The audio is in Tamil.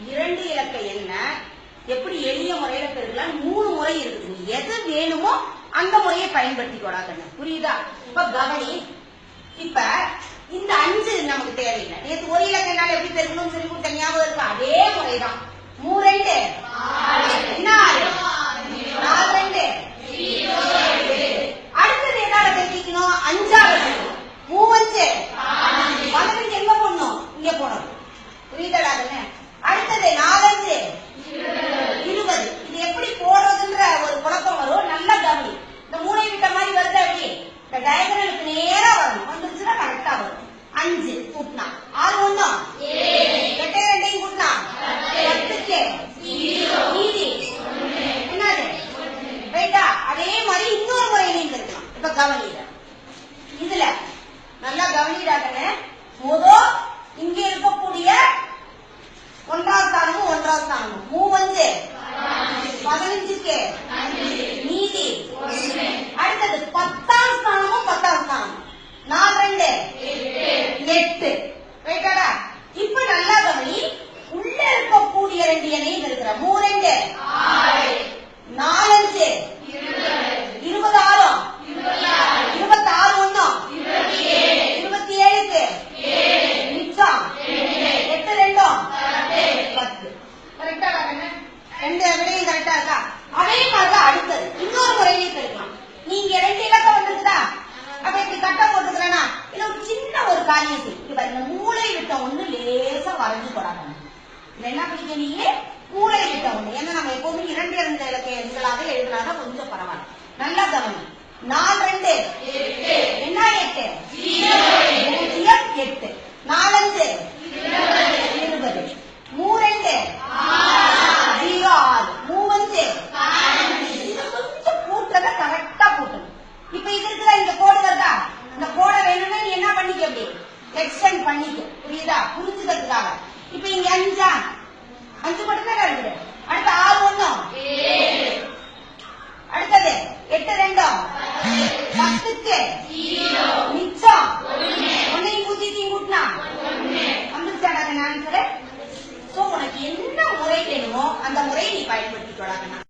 2 இலக்க எண்ண எப்படி எளிய முறையில பெருக்கலாம் 3 முறை இருக்குது. நீ எது வேணுமோ அந்த முறையை பயன்படுத்திக்கோடா கண்ணு. புரியுதா? இப்ப கவனி. இப்ப இந்த 5 நமக்கு தேவையில்லை. நேற்று ஒரு இலக்க எண்ணால எப்படி பெருக்கணும்னு சொல்லி கொடுத்த ஞாபகம் இருக்கா? அதே முறைதான். 3 2 என்ன 4 2 அடுத்தது என்னால பெருக்கணும்? 5ஆவது 3 5 15 எங்க போடணும்? இங்க போடணும். புரியுதடா கண்ணு? அடுத்தது 4 5 20. இது எப்படி போடுறதுன்ற ஒரு குழப்பம் வரும். நல்லா கவனி. இந்த மூளை விட்ட மாதிரி வருது. அப்படி இந்த டயகனலுக்கு நேரா வரணும். வந்துருச்சுன்னா கரெக்டா வரும். 5 கூட்டினா 6 1 8 2 கூட்டினா 10க்கு மீதி என்னது? ரைட்டா? அதே மாதிரி இன்னொரு முறையிலையும் இருக்கலாம். இப்ப கவனிட இதுல நல்லா கவனிடாங்கன்னு இங்க இருக்கக்கூடிய 1ஆவது ஸ்தானமும் 1ஆவது ஸ்தானமும் 3 15க்கு மீதி. அடுத்தது 10ஆம் ஸ்தானமும் 10ஆம் ஸ்தானமும் 4 2 8. ரைட்டாடா? இப்ப நல்லா கவனி. உள்ள இருக்கக்கூடிய 2 எண்ணையும் இருக்கிற 3 2 4 5 26 26 1 27க்கு மிச்சம் 8 2 10. கரெக்டா? ரெண்டு விடையும் கரெக்டா இருக்கா? அதே மாதிரிதான் அடுத்தது இன்னொரு முறையிலேயே இருக்கலாம். நீங்க 2 இலக்கம் வந்துருக்குதா? அப்ப இப்படி கட்ட போட்டுக்கிறேன்னா இல்ல ஒரு சின்ன ஒரு காரியம் செய்யும். இந்த மூளை விட்ட ஒண்ணு லேசா வரைஞ்சு போடாங்க. என்ன பண்ணிக்க நீங்க? மூளை விட்ட ஒண்ணு. ஏன்னா நம்ம எப்பவுமே 2 2 இலக்க எண்களாக எழுதினாதான் கொஞ்சம் பரவாயில்ல. நல்லா கவனி. 4 2 என்ன 8 8 4 5 20 3 2 0 6 3 கொஞ்சம் கூட்டுறத கரெக்டா கூட்டணும். இப்ப இது இருக்கிற இந்த கோடு வருதா? இந்த கோடை வேணும்னா நீ என்ன பண்ணிக்க? அப்படி எக்ஸ்டெண்ட் பண்ணிக்க. புரியுதா? புரிஞ்சுக்கிறதுக்காக. இப்ப இங்க 5 மட்டும் தான் இருக்குது. அடுத்து 6 1 அடுத்தது 8 2 10க்கு மிச்சம் 1 கூட்டிட்டு கூட்டினா வந்துருச்சாடா ஆன்சர். சோ உனக்கு என்ன முறை வேணுமோ அந்த முறையை நீ பயன்படுத்திக்கொள்ளலாம்.